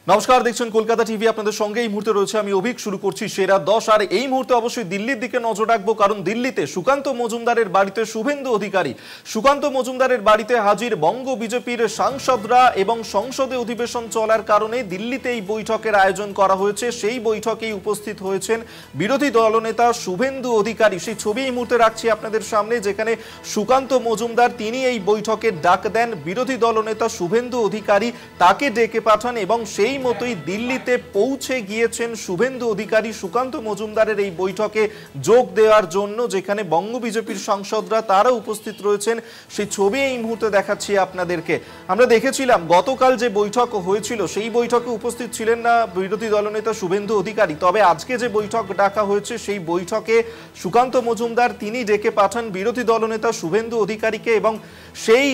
নমস্কার, দেখছেন কলকাতা টিভি। আপনাদের সঙ্গে এই মুহূর্তে রয়েছে আমি অভিক। শুরু করছি সেরা 10। আর এই মুহূর্তে অবশ্যই দিল্লির দিকে নজর রাখবো, কারণ দিল্লিতে সুকান্ত মজুমদারের বাড়িতে শুভেন্দু অধিকারী, সুকান্ত মজুমদারের বাড়িতে হাজির বঙ্গ বিজেপির সাংসদরা এবং সংসদে অধিবেশন চলার কারণে দিল্লিতে এই বৈঠকের আয়োজন করা হয়েছে। সেই বৈঠকেই উপস্থিত হয়েছেন বিরোধী দলনেতা শুভেন্দু অধিকারী। সেই ছবি এই মুহূর্তে রাখছি আপনাদের সামনে, যেখানে সুকান্ত মজুমদার তিনি এই বৈঠকের ডাক দেন, বিরোধী দলনেতা শুভেন্দু অধিকারী তাকে ডেকে পাঠান এবং সেই মতোই দিল্লিতে পৌঁছে গিয়েছেন শুভেন্দু অধিকারী সুকান্ত মজুমদারের এই বৈঠকে যোগ দেওয়ার জন্য, যেখানে বঙ্গ বিজেপির সাংসদরা তারা উপস্থিত রয়েছেন। সেই ছবি এই মুহূর্তে দেখাচ্ছি আপনাদেরকে। আমরা দেখেছিলাম গতকাল যে বৈঠক হয়েছিল সেই বৈঠকে উপস্থিত ছিলেন না বিরোধী দলনেতা শুভেন্দু অধিকারী, তবে আজকে যে বৈঠক ডাকা হয়েছে সেই বৈঠকে সুকান্ত মজুমদার তিনি ডেকে পাঠান বিরোধী দলনেতা শুভেন্দু অধিকারীকে এবং সেই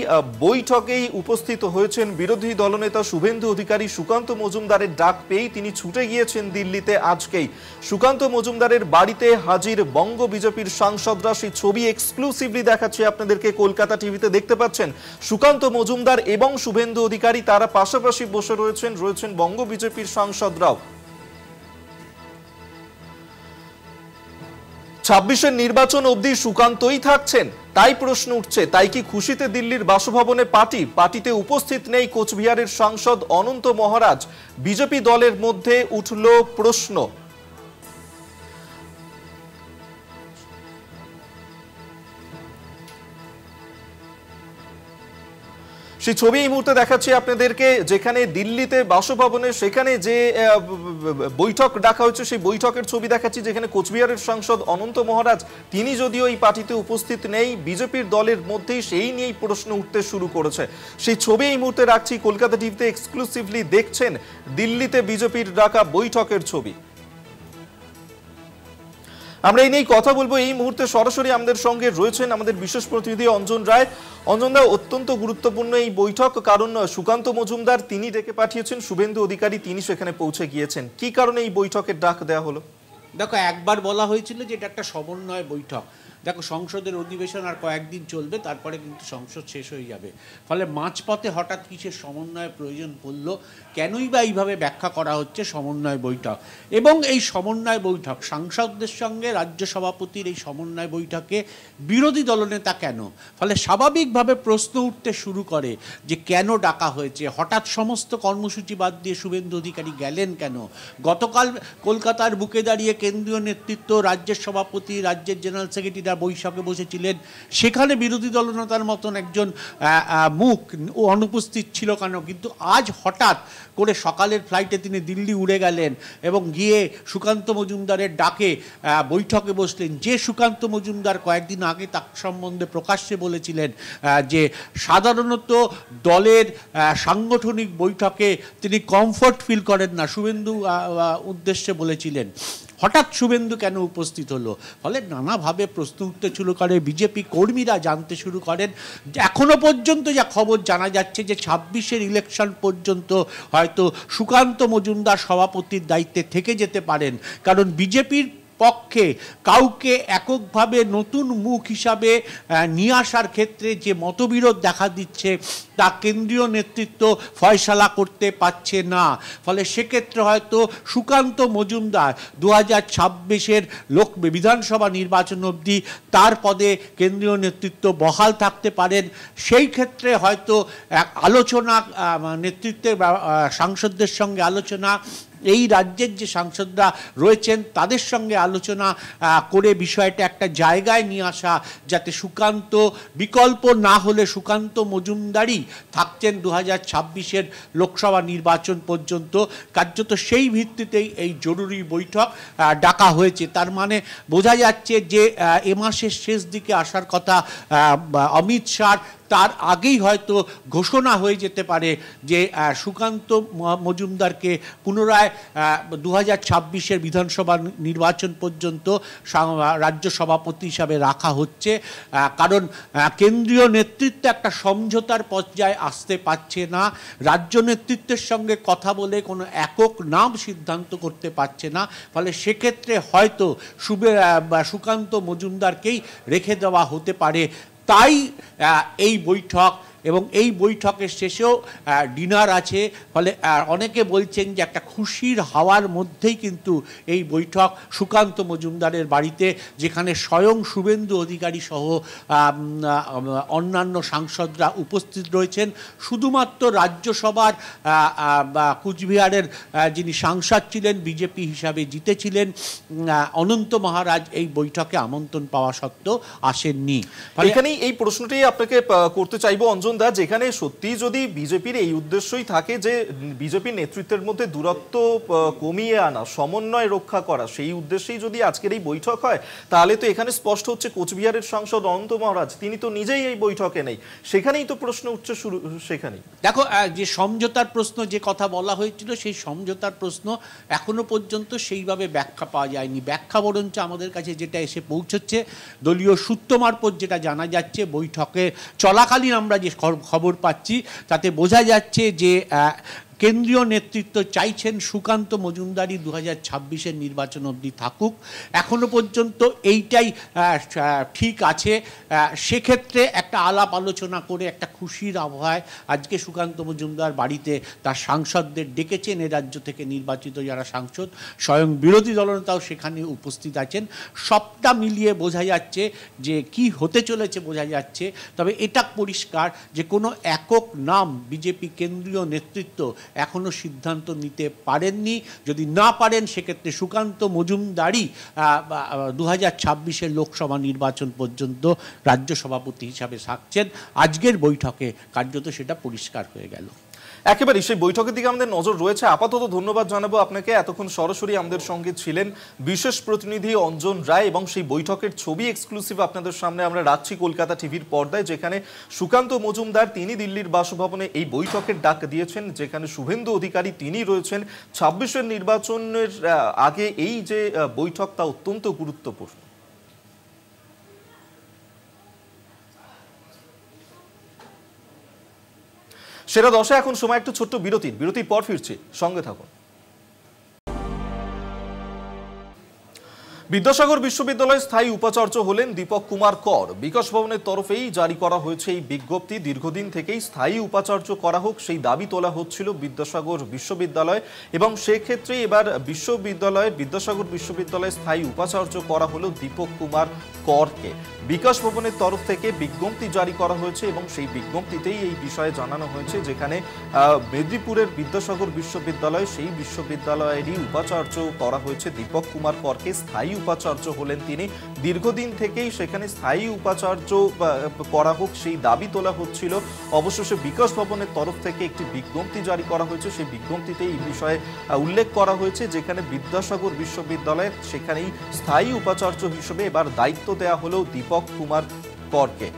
বৈঠকেই উপস্থিত হয়েছেন বিরোধী দলনেতা শুভেন্দু অধিকারী। সুকান্ত মজুমদারের ডাক পেয়েই তিনি ছুটে গিয়েছেন দিল্লিতে আজকেই। সুকান্ত মজুমদারের বাড়িতে হাজির বঙ্গ বিজেপির সাংসদরা, সেই ছবি এক্সক্লুসিভলি দেখাচ্ছে আপনাদেরকে কলকাতা টিভিতে। দেখতে পাচ্ছেন সুকান্ত মজুমদার এবং শুভেন্দু অধিকারী তারা পাশাপাশি বসে রয়েছেন বঙ্গ বিজেপির সাংসদরাও। 26-এর নির্বাচন অবধি সুকান্তই থাকছেন, তাই প্রশ্ন উঠছে, তাই কি খুশিতে দিল্লির বাসভবনে পার্টিতে উপস্থিত নেই কোচবিহারের সাংসদ অনন্ত মহারাজ? বিজেপি দলের মধ্যে উঠল প্রশ্ন। সেই ছবি এই মুহূর্তে দেখাচ্ছি আপনাদেরকে, যেখানে দিল্লিতে বাসভবনে সেখানে যে বৈঠক ডাকা হয়েছে সেই বৈঠকের ছবি দেখাচ্ছি, যেখানে কোচবিহারের সাংসদ অনন্ত মহারাজ তিনি যদিও এই পার্টিতে উপস্থিত নেই, বিজেপির দলের মধ্যেই সেই নিয়েই প্রশ্ন উঠতে শুরু করেছে। সেই ছবি এই মুহূর্তে রাখছি কলকাতা টিভিতে এক্সক্লুসিভলি। দেখছেন দিল্লিতে বিজেপির ডাকা বৈঠকের ছবি। আমরা এই নিয়ে কথা বলবো। এই মুহূর্তে সরাসরি আমাদের সঙ্গে রয়েছেন আমাদের বিশেষ প্রতিনিধি অঞ্জন রায়। অঞ্জন দা, অত্যন্ত গুরুত্বপূর্ণ এই বৈঠক, কারণ সুকান্ত মজুমদার তিনি ডেকে পাঠিয়েছেন, শুভেন্দু অধিকারী তিনি সেখানে পৌঁছে গিয়েছেন। কি কারণে এই বৈঠকের ডাক দেওয়া হলো? দেখো, একবার বলা হয়েছিল যে এটা একটা সমন্বয় বৈঠক। দেখো, সংসদের অধিবেশন আর কয়েকদিন চলবে, তারপরে কিন্তু সংসদ শেষ হয়ে যাবে। ফলে মাঝপথে হঠাৎ কিসের সমন্বয়ের প্রয়োজন পড়ল, কেনই বা এইভাবে ব্যাখ্যা করা হচ্ছে সমন্বয় বৈঠক। এবং এই সমন্বয় বৈঠক সাংসদদের সঙ্গে রাজ্য সভাপতির এই সমন্বয় বৈঠকে বিরোধী দলনেতা কেন? ফলে স্বাভাবিকভাবে প্রশ্ন উঠতে শুরু করে যে কেন ডাকা হয়েছে, হঠাৎ সমস্ত কর্মসূচি বাদ দিয়ে শুভেন্দু অধিকারী গেলেন কেন? গতকাল কলকাতার বুকে দাঁড়িয়ে কেন্দ্রীয় নেতৃত্ব, রাজ্যের সভাপতি, রাজ্যের জেনারেল সেক্রেটারি বৈঠকে বসেছিলেন, সেখানে বিরোধী দলনেতার মতন একজন মুখ ও অনুপস্থিত ছিল কেন? কিন্তু আজ হঠাৎ করে সকালের ফ্লাইটে তিনি দিল্লি উড়ে গেলেন এবং গিয়ে সুকান্ত মজুমদারের ডাকে বৈঠকে বসলেন। যে সুকান্ত মজুমদার কয়েকদিন আগে তার সম্বন্ধে প্রকাশ্যে বলেছিলেন যে সাধারণত দলের সাংগঠনিক বৈঠকে তিনি কমফর্ট ফিল করেন না, শুভেন্দু উদ্দেশ্যে বলেছিলেন, হঠাৎ শুভেন্দু কেন উপস্থিত হলো? ফলে নানাভাবে প্রশ্ন উঠতে শুরু করে। বিজেপি কর্মীরা জানতে শুরু করেন, এখনো পর্যন্ত যা খবর জানা যাচ্ছে যে 26-এর ইলেকশন পর্যন্ত হয়তো সুকান্ত মজুমদার সভাপতির দায়িত্বে থেকে যেতে পারেন, কারণ বিজেপির পক্ষে কাউকে এককভাবে নতুন মুখ হিসাবে নিয়ে আসার ক্ষেত্রে যে মতবিরোধ দেখা দিচ্ছে তা কেন্দ্রীয় নেতৃত্ব ফয়সালা করতে পারছে না। ফলে সেক্ষেত্রে হয়তো সুকান্ত মজুমদার 2026-এর বিধানসভা নির্বাচন অবধি তার পদে কেন্দ্রীয় নেতৃত্ব বহাল থাকতে পারেন। সেই ক্ষেত্রে হয়তো এক আলোচনা, নেতৃত্বের সাংসদদের সঙ্গে আলোচনা, এই রাজ্যের যে সাংসদরা রয়েছেন তাদের সঙ্গে আলোচনা করে বিষয়টা একটা জায়গায় নিয়ে আসা, যাতে সুকান্ত বিকল্প না হলে সুকান্ত মজুমদারই থাকছেন 2026-এর লোকসভা নির্বাচন পর্যন্ত। কার্যত সেই ভিত্তিতেই এই জরুরি বৈঠক ডাকা হয়েছে। তার মানে বোঝা যাচ্ছে যে এ মাসের শেষ দিকে আসার কথা অমিত শাহ, তার আগেই হয়তো ঘোষণা হয়ে যেতে পারে যে সুকান্ত মজুমদারকে পুনরায় 2026-এর বিধানসভা নির্বাচন পর্যন্ত রাজ্য সভাপতি হিসাবে রাখা হচ্ছে, কারণ কেন্দ্রীয় নেতৃত্ব একটা সমঝোতার পর্যায়ে আসতে পারছে না, রাজ্য নেতৃত্বের সঙ্গে কথা বলে কোনো একক নাম সিদ্ধান্ত করতে পারছে না। ফলে সেক্ষেত্রে হয়তো সুকান্ত মজুমদারকেই রেখে দেওয়া হতে পারে। তাই এই বৈঠক এবং এই বৈঠকের শেষেও ডিনার আছে। ফলে অনেকে বলছেন যে একটা খুশির হাওয়ার মধ্যেই কিন্তু এই বৈঠক সুকান্ত মজুমদারের বাড়িতে, যেখানে স্বয়ং শুভেন্দু অধিকারী সহ অন্যান্য সাংসদরা উপস্থিত রয়েছেন। শুধুমাত্র রাজ্যসভার কুচবিহারের যিনি সাংসদ ছিলেন, বিজেপি হিসাবে জিতেছিলেন, অনন্ত মহারাজ এই বৈঠকে আমন্ত্রণ পাওয়া সত্ত্বেও আসেননি। এখানেই এই প্রশ্নটাই আপনাকে করতে চাইবো অঞ্জন দা, যেখানে সত্যি যদি বিজেপির এই উদ্দেশ্যই থাকে যে বিজেপির নেতৃত্বের মধ্যে দূরত্ব কমিয়ে আনা, সমন্বয় রক্ষা করা, সেই উদ্দেশ্যেই যদি আজকের এই বৈঠক হয়, তাহলে তো এখানে স্পষ্ট হচ্ছে কোচবিহারের সাংসদ অনন্ত মহারাজ তিনি তো নিজেই এই বৈঠকে নেই। সেখানেই তো প্রশ্ন উঠছে শুরু। সেখানেই দেখো যে সমঝোতার প্রশ্ন যে কথা বলা হয়েছিল, সেই সমঝোতার প্রশ্ন এখনো পর্যন্ত সেইভাবে ব্যাখ্যা পাওয়া যায়নি। ব্যাখ্যা বরঞ্চ আমাদের কাছে যেটা এসে পৌঁছচ্ছে, দলীয় সূত্র মারফত যেটা জানা যাচ্ছে, বৈঠকে চলাকালীন আমরা যে খবর পাচ্ছি তাতে বোঝা যাচ্ছে যে কেন্দ্রীয় নেতৃত্ব চাইছেন সুকান্ত মজুমদারই 2026-এর নির্বাচন অবধি থাকুক। এখনো পর্যন্ত এইটাই ঠিক আছে। সেক্ষেত্রে একটা আলাপ আলোচনা করে একটা খুশির আবহাওয়ায় আজকে সুকান্ত মজুমদার বাড়িতে তার সাংসদদের ডেকেছেন। এ রাজ্য থেকে নির্বাচিত যারা সাংসদ, স্বয়ং বিরোধী দলনেতাও সেখানে উপস্থিত আছেন। সবটা মিলিয়ে বোঝা যাচ্ছে যে কি হতে চলেছে বোঝা যাচ্ছে। তবে এটা পরিষ্কার যে কোনো একক নাম বিজেপি কেন্দ্রীয় নেতৃত্ব এখনো সিদ্ধান্ত নিতে পারেননি। যদি না পারেন, সেক্ষেত্রে সুকান্ত মজুমদারই 2026-এর লোকসভা নির্বাচন পর্যন্ত রাজ্য সভাপতি হিসাবে থাকছেন। আজকের বৈঠকে কার্যত সেটা পরিষ্কার হয়ে গেল। একেবারে সেই বৈঠকের দিকে আমাদের নজর রয়েছে। আপাতত ধন্যবাদ জানাবো আপনাকে। এতক্ষণ সরাসরি আমাদের সঙ্গে ছিলেন বিশেষ প্রতিনিধি অঞ্জন রায়, এবং সেই বৈঠকের ছবি এক্সক্লুসিভ আপনাদের সামনে আমরা রাখছি কলকাতা টিভির পর্দায়, যেখানে সুকান্ত মজুমদার তিনি দিল্লির বাসভবনে এই বৈঠকের ডাক দিয়েছেন, যেখানে শুভেন্দু অধিকারী তিনি রয়েছেন। 26-এর নির্বাচনের আগে এই যে বৈঠক, তা অত্যন্ত গুরুত্বপূর্ণ। সেরা দশে এখন সময় একটু ছোট্ট বিরতির পর ফিরছি, সঙ্গে থাকুন। বিদ্যাসাগর বিশ্ববিদ্যালয়ের স্থায়ী উপাচার্য হলেন দীপক কুমার কর। বিকাশ ভবনের তরফেই জারি করা হয়েছে এই বিজ্ঞপ্তি। দীর্ঘদিন থেকেই স্থায়ী উপাচার্য করা হোক সেই দাবি তোলা হচ্ছিল বিদ্যাসাগর বিশ্ববিদ্যালয়, এবং সেক্ষেত্রে এবার বিদ্যাসাগর বিশ্ববিদ্যালয়ের স্থায়ী উপাচার্য করা হলো দীপক কুমার করকে। বিকাশ ভবনের তরফ থেকে বিজ্ঞপ্তি জারি করা হয়েছে, এবং সেই বিজ্ঞপ্তিতেই এই বিষয়ে জানানো হয়েছে, যেখানে মেদিনীপুরের বিদ্যাসাগর বিশ্ববিদ্যালয়, সেই বিশ্ববিদ্যালয়েরই উপাচার্য করা হয়েছে দীপক কুমার করকে। স্থায়ী উপাচার্য হলেন তিনি। দীর্ঘদিন থেকেই সেখানে স্থায়ী উপাচার্য করা হোক সেই দাবি তোলা হচ্ছিল। অবশেষে বিকাশ ভবনের তরফ থেকে একটি বিজ্ঞপ্তি জারি করা হয়েছে। সেই বিজ্ঞপ্তিতে এই বিষয়ে উল্লেখ করা হয়েছে, যেখানে বিদ্যাসাগর বিশ্ববিদ্যালয়ের সেখানেই স্থায়ী উপাচার্য হিসেবে এবার দায়িত্ব দেওয়া হলো দীপক কুমার করকে।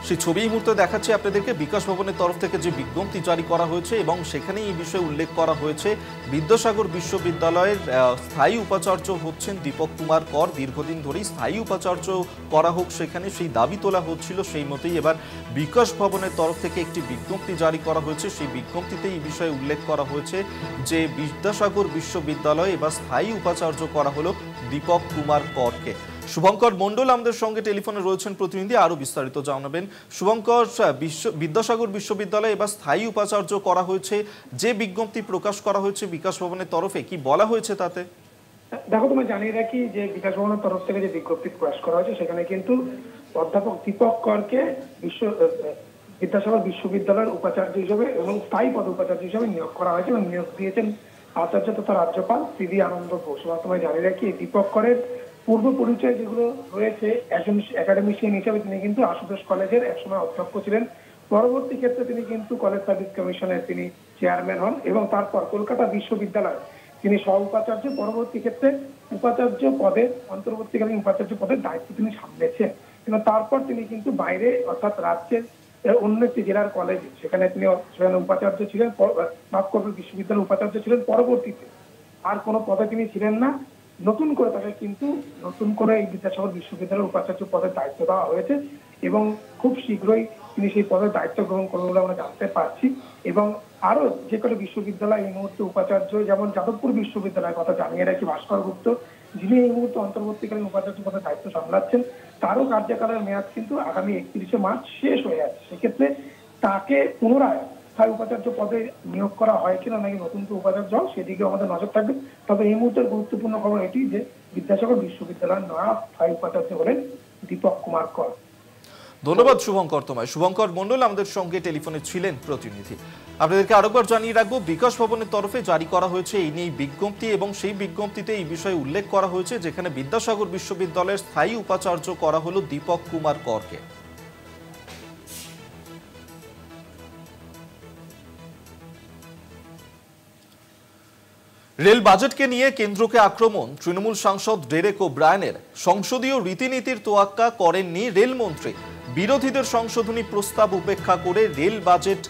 সেই ছবি এই মুহূর্তে দেখাচ্ছি আপনাদেরকে। বিকাশ ভবনের তরফ থেকে যে বিজ্ঞপ্তি জারি করা হয়েছে, এবং সেখানে এই বিষয়ে উল্লেখ করা হয়েছে বিদ্যাসাগর বিশ্ববিদ্যালয়ের স্থায়ী উপাচার্য হচ্ছেন দীপক কুমার কর। দীর্ঘদিন ধরেই স্থায়ী উপাচার্য করা হোক সেখানে সেই দাবি তোলা হচ্ছিল। সেই মতেই এবার বিকাশ ভবনের তরফ থেকে একটি বিজ্ঞপ্তি জারি করা হয়েছে। সেই বিজ্ঞপ্তিতে এই বিষয়ে উল্লেখ করা হয়েছে যে বিদ্যাসাগর বিশ্ববিদ্যালয়ে এবার স্থায়ী উপাচার্য করা হলো দীপক কুমার করকে। শুভঙ্কর মণ্ডল আমাদের সঙ্গে টেলিফোনে রয়েছেন প্রতিনিধি, আরো বিস্তারিত জানাবেন। শুভঙ্কর, বিদ্যাসাগর বিশ্ববিদ্যালয়ে এবার স্থায়ী উপাচার্য করা হয়েছে, যে বিজ্ঞপ্তি প্রকাশ করা হয়েছে বিকাশ ভবনের তরফে, কি বলা হয়েছে তাতে? দেখো, তুমি জানিয়ে রাখি যে বিকাশ ভবনের তরফ থেকে যে বিজ্ঞপ্তি প্রকাশ করা হয়েছে, সেখানে কিন্তু অধ্যাপক দীপক করকে বিদ্যাসাগর বিশ্ববিদ্যালয়ের উপাচার্য হিসেবে এবং স্থায়ী পদ উপাচার্য হিসেবে নিয়োগ করা হয়েছে, এবং নিয়োগ দিয়েছেন আচার্য তথা রাজ্যপাল সিভি আনন্দ বোস। তোমায় জানিয়ে রাখি, এই দীপক করের পূর্ব পরিচয় যেগুলো রয়েছে, একজন একাডেমিশিয়ান হিসেবে তিনি কিন্তু আশুতোষ কলেজের একসময় অধ্যক্ষ ছিলেন। পরবর্তী ক্ষেত্রে তিনি কিন্তু কলেজ সার্ভিস কমিশনের তিনি চেয়ারম্যান হন, এবং তারপর কলকাতা বিশ্ববিদ্যালয় তিনি সহ উপাচার্য। পরবর্তী ক্ষেত্রে উপাচার্য পদে, অন্তর্বর্তীকালীন উপাচার্য পদের দায়িত্ব তিনি সামলেছেন, এবং তারপর তিনি কিন্তু বাইরে, অর্থাৎ রাজ্যের অন্য একটি জেলার কলেজ, সেখানে তিনি উপাচার্য ছিলেন, নবকোর বিশ্ববিদ্যালয়ের উপাচার্য ছিলেন। পরবর্তীতে আর কোনো পদে তিনি ছিলেন না। নতুন করে তাকে কিন্তু এই বিদ্যাসাগর বিশ্ববিদ্যালয়ের উপাচার্য পদের দায়িত্ব দেওয়া হয়েছে, এবং খুব শীঘ্রই তিনি সেই পদের দায়িত্ব গ্রহণ করবেন বলে আমরা জানতে পারছি। এবং আরো যে কোনো বিশ্ববিদ্যালয় এই মুহূর্তে উপাচার্য, যেমন যাদবপুর বিশ্ববিদ্যালয়ের কথা জানিয়ে রাখি, ভাস্কর গুপ্ত যিনি এই মুহূর্তে অন্তর্বর্তীকালীন উপাচার্য পদে দায়িত্ব সামলাচ্ছেন, তারও কার্যকালের মেয়াদ কিন্তু আগামী 31শে মার্চ শেষ হয়ে যাচ্ছে। সেক্ষেত্রে তাকে পুনরায় স্থায়ী উপাচার্য পদে নিয়োগ করা হয় কিনা, নাকি নতুন কেউ উপাচার্য হয়, সেদিকে আমাদের নজর থাকবে। তবে এই মুহূর্তের গুরুত্বপূর্ণ খবর এটি যে বিদ্যাসাগর বিশ্ববিদ্যালয়ের নয়া স্থায়ী উপাচার্য হলেন দীপক কুমার কর। ধন্যবাদ শুভঙ্কর তোমায়। শুভঙ্কর মণ্ডল আমাদের সঙ্গে টেলিফোনে ছিলেন প্রতিনিধি। আপনাদেরকে আরেকবার জানিয়ে রাখবো, বিকাশ ভবনের তরফে জারি করা হয়েছে এই নিয়ে বিজ্ঞপ্তি, এবং সেই বিজ্ঞপ্তিতে এই বিষয়ে উল্লেখ করা হয়েছে, যেখানে বিদ্যাসাগর বিশ্ববিদ্যালয়ের স্থায়ী উপাচার্য করা হলো দীপক কুমার করকে। রেল বাজেটকে নিয়ে কেন্দ্রকে আক্রমণ তৃণমূল সাংসদ ডেরেক ওব্রায়ানের। সংসদীয় রীতিনীতির তোয়াক্কা করেননি রেলমন্ত্রী। বিরোধীদের সংশোধনী প্রস্তাব উপেক্ষা করে রেল বাজেট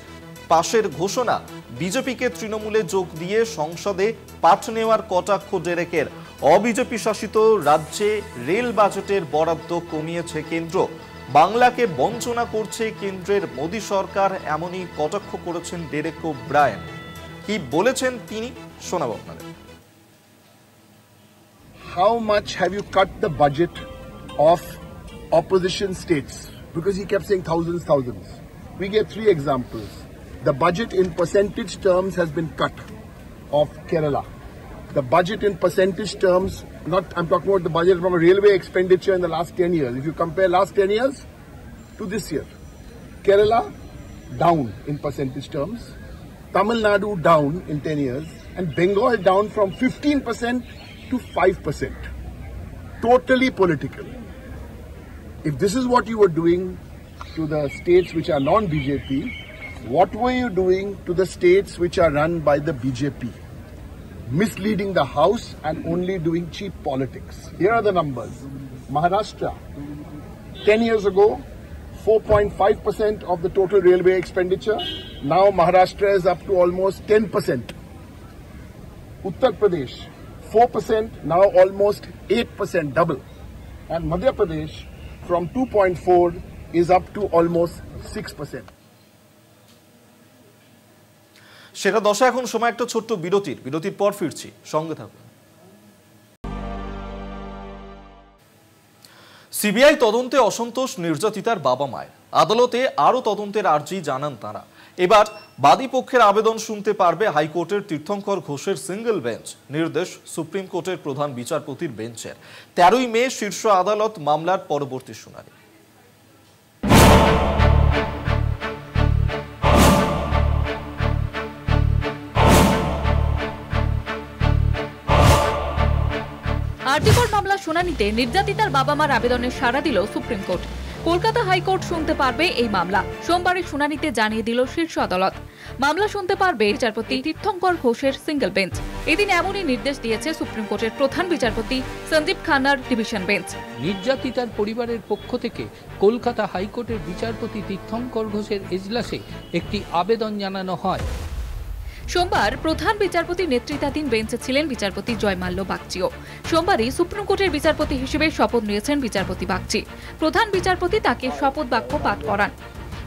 পাশের ঘোষণা। বিজেপিকে তৃণমূলে যোগ দিয়ে সংসদে পাঠ নেওয়ার কটাক্ষ ডেরেকের। অবিজেপি শাসিত রাজ্যে রেল বাজেটের বরাদ্দ কমিয়েছে কেন্দ্র। বাংলাকে বঞ্চনা করছে কেন্দ্রের মোদী সরকার, এমনই কটাক্ষ করেছেন ডেরেক ওব্রায়ান। কি বলেছেন তিনি শোনাবো আপনাদের। How much have you cut the budget of opposition states? Because he kept saying thousands. We gave 3 examples. The budget in percentage terms has been cut of Kerala. The budget in percentage terms, I'm talking about the budget from a railway expenditure in the last 10 years. If you compare last 10 years to this year, Kerala down in percentage terms, Tamil Nadu down in 10 years, and Bengal down from 15% to 5%. Totally political. If this is what you were doing to the states which are non-BJP, what were you doing to the states which are run by the BJP? Misleading the House and only doing cheap politics. Here are the numbers. Maharashtra, 10 years ago, 4.5% of the total railway expenditure. Now Maharashtra is up to almost 10%. Uttar Pradesh, 4%, now almost 8%, double. And Madhya Pradesh, from 2.4 is up to almost 6%. সেটা দশা। এখন সময় একটা ছোট্ট বিরতির পর ফিরছি, সঙ্গে থাকুন। সিবিআই তদন্তে অসন্তোষ নির্যাতিতার বাবা মায়ের। আদালতে আরো তদন্তের আর্জি জানান তারা। এবার বাদী পক্ষের আবেদন শুনতে পারবে হাইকোর্টের তীর্থঙ্কর ঘোষের সিঙ্গেল বেঞ্চ। নির্দেশ সুপ্রিম কোর্টের প্রধান বিচারপতির বেঞ্চের। 13ই মে শীর্ষ আদালত মামলার পরবর্তী শুনানি। আরজিকর মামলা শুনানিতে নির্যাতিতার বাবা মার আবেদনের সাড়া দিল সুপ্রিম কোর্ট। কলকাতা হাইকোর্ট শুনতে পারবে এই মামলা। সোমবারের শুনানিতে জানিয়ে দিল শীর্ষ আদালত, মামলা শুনতে পারবে বিচারপতি তীর্থঙ্কর ঘোষের সিঙ্গেল বেঞ্চ। এদিন এমনই নির্দেশ দিয়েছে সুপ্রিম কোর্টের প্রধান বিচারপতি সঞ্জীব খান্নার ডিভিশন বেঞ্চ। নির্যাতিতার পরিবারের পক্ষ থেকে কলকাতা হাইকোর্টের বিচারপতি তীর্থঙ্কর ঘোষের এজলাসে একটি আবেদন জানানো হয়। সোমবার প্রধান বিচারপতির নেতৃত্বাধীন বেঞ্চে ছিলেন বিচারপতি জয়মাল্য বাগচিও। সোমবারই সুপ্রিম কোর্টের বিচারপতি হিসেবে শপথ নিয়েছেন বিচারপতি বাগচি। প্রধান বিচারপতি তাকে শপথ বাক্য পাঠ করান।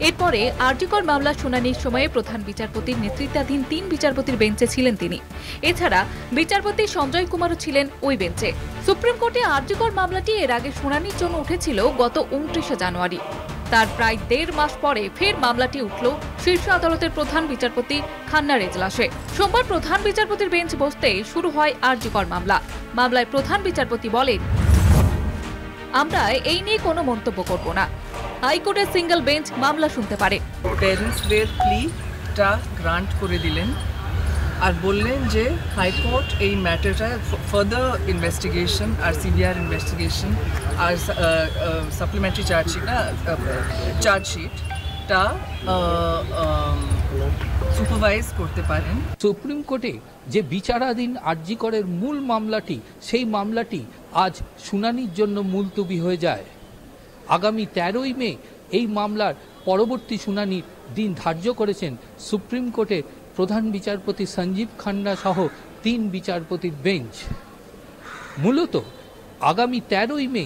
এরপরে আরজিকর মামলার শুনানির সময়ে প্রধান বিচারপতির নেতৃত্বাধীন 3 বিচারপতির বেঞ্চে ছিলেন তিনি। এছাড়া বিচারপতি সঞ্জয় কুমারও ছিলেন ওই বেঞ্চে। সুপ্রিম কোর্টে আরজিকর মামলাটি এর আগে শুনানির জন্য উঠেছিল গত 29শে জানুয়ারি। তার প্রায় 1.5 মাস পরে ফের মামলাটি উঠল শীর্ষ আদালতের প্রধান বিচারপতি খান্নার এজলাসে। সোমবার প্রধান বিচারপতির বেঞ্চ বসতে শুরু হয় আরজিকর মামলা। মামলায় প্রধান বিচারপতি বলেন, আমরা এই নিয়ে কোনো মন্তব্য করব না। হাইকোর্টের সিঙ্গেল বেঞ্চ মামলা শুনতে পারে। প্যারেন্টসদের প্লিটা গ্রান্ট করে দিলেন আর বললেন যে হাইকোর্ট এই ম্যাটারটা ফার্দার ইনভেস্টিগেশন আর সিবিআর ইনভেস্টিগেশন আর সাপ্লিমেন্টারি চার্জশিটটা সুপারভাইজ করতে পারেন। সুপ্রিম কোর্টে যে বিচারাধীন আরজিকরের মূল মামলাটি, সেই মামলাটি আজ শুনানির জন্য মুলতবি হয়ে যায়। আগামী 13ই মে এই মামলার পরবর্তী শুনানির দিন ধার্য করেছেন সুপ্রিম কোর্টের প্রধান বিচারপতি সঞ্জীব খান্না সহ 3 বিচারপতির বেঞ্চ। মূলত আগামী 13ই মে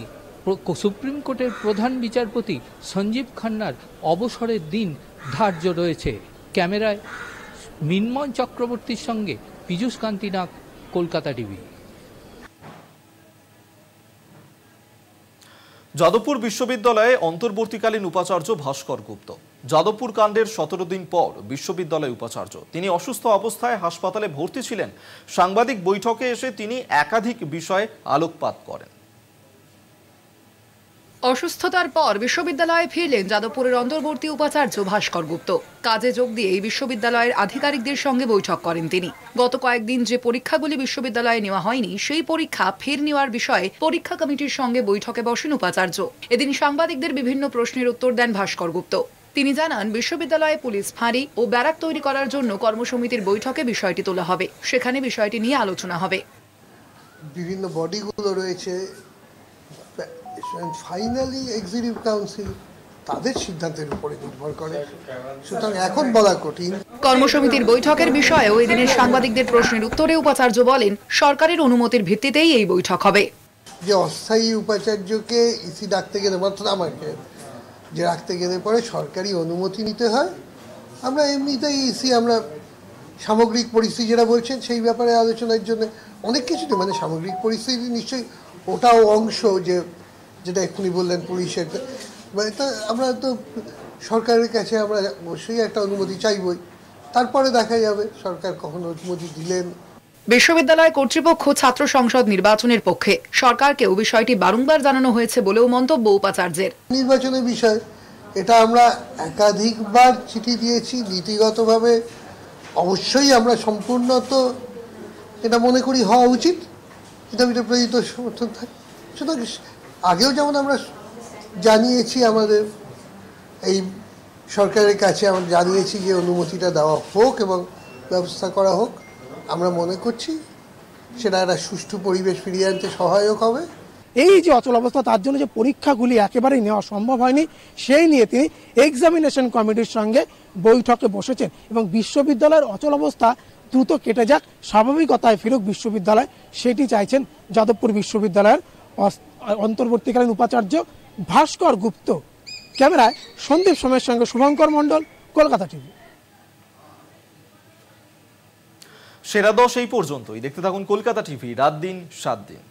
সুপ্রিম কোর্টের প্রধান বিচারপতি সঞ্জীব খান্নার অবসরের দিন ধার্য রয়েছে। ক্যামেরায় মিন্ময় চক্রবর্তীর সঙ্গে পীযূষ কান্তি নাগ, কলকাতা টিভি। যাদবপুর বিশ্ববিদ্যালয়ে অন্তর্বর্তীকালীন উপাচার্য ভাস্কর গুপ্ত। যাদবপুর কাণ্ডের 17 দিন পর বিশ্ববিদ্যালয় উপাচার্য। তিনি অসুস্থ অবস্থায় হাসপাতালে ভর্তি ছিলেন। সাংবাদিক বৈঠকে এসে তিনি একাধিক বিষয়ে আলোকপাত করেন। অসুস্থতার পর বিশ্ববিদ্যালয়ে ফিরলেন যাদবপুরের অন্তর্বর্তী উপাচার্য ভাস্কর গুপ্ত। কাজে যোগ দিয়ে এই বিশ্ববিদ্যালয়ের আধিকারিকদের সঙ্গে বৈঠক করেন তিনি। গত কয়েকদিন যে পরীক্ষাগুলি বিশ্ববিদ্যালয়ে নেওয়া হয়নি সেই পরীক্ষা ফের নেওয়ার বিষয়ে পরীক্ষা কমিটির সঙ্গে বৈঠকে বসেন উপাচার্য। এদিন সাংবাদিকদের বিভিন্ন প্রশ্নের উত্তর দেন ভাস্কর গুপ্ত। তিনি জানান, বিশ্ববিদ্যালয়ে পুলিশ ফাঁড়ি ও ব্যারাক তৈরি করার জন্য কর্মসমিতির বৈঠকে বিষয়টি তোলা হবে। সেখানে বিষয়টি নিয়ে আলোচনা হবে। বিভিন্ন বডিগুলো রয়েছে, ফাইনালি এক্সিকিউটিভ কাউন্সিল তাদের সিদ্ধান্তের উপরে নির্ভর করে, সুতরাং এখন বলা কঠিন। কর্মসমিতির বৈঠকের বিষয়ে ওই দিনের সাংবাদিকদের প্রশ্নের উত্তরে উপাচার্য বলেন, সরকারের অনুমতির ভিত্তিতেই এই বৈঠক হবে। যে অস্থায়ী উপাচার্যকে ইসি ডাকতে গেলে, মাত্র আমাকে যে রাখতে গেলে পরে সরকারি অনুমতি নিতে হয়। আমরা এমনিতেই ইসি আমরা সামগ্রিক পরিস্থিতি যেটা বলছেন সেই ব্যাপারে আলোচনার জন্য অনেক কিছুতে, মানে সামগ্রিক পরিস্থিতি নিশ্চয়ই ওটাও অংশ, যেটা এক্ষুনি বললেন পুলিশের, আমরা তো সরকারের কাছে আমরা অবশ্যই একটা অনুমতি চাইবই, তারপরে দেখা যাবে সরকার কখন অনুমতি দিলেন। বিশ্ববিদ্যালয় কর্তৃপক্ষ ছাত্র সংসদ নির্বাচনের পক্ষে, সরকারকেও বিষয়টি বারংবার জানানো হয়েছে বলেও মন্তব্য উপাচার্যের। নির্বাচনের বিষয় এটা আমরা একাধিকবার চিঠি দিয়েছি, নীতিগতভাবে অবশ্যই আমরা সম্পূর্ণ তো এটা মনে করি হওয়া উচিত, এটা প্রকৃত সমর্থন থাকে। সুতরাং আগেও যেমন আমরা জানিয়েছি, আমাদের এই সরকারের কাছে আমরা জানিয়েছি যে অনুমতিটা দেওয়া হোক এবং ব্যবস্থা করা হোক। আমরা মনে করছি সেটা একটা সুষ্ঠু পরিবেশ ফিরিয়ে আনতে সহায়ক হবে। এই যে অচল অবস্থা, তার জন্য যে পরীক্ষাগুলি একেবারেই নেওয়া সম্ভব হয়নি, সেই নিয়ে তিনি এক্সামিনেশন কমিটির সঙ্গে বৈঠকে বসেছেন এবং বিশ্ববিদ্যালয়ের অচল অবস্থা দ্রুত কেটে যাক, স্বাভাবিকতায় ফিরুক বিশ্ববিদ্যালয়, সেটি চাইছেন যাদবপুর বিশ্ববিদ্যালয়ের অন্তর্বর্তীকালীন উপাচার্য ভাস্কর গুপ্ত। ক্যামেরায় সন্দীপ সোমের সঙ্গে শুভঙ্কর মণ্ডল, কলকাতা টিভি। সেরা 10 এই পর্যন্তই। দেখতে থাকুন কলকাতা টিভি, রাত দিন 7 দিন।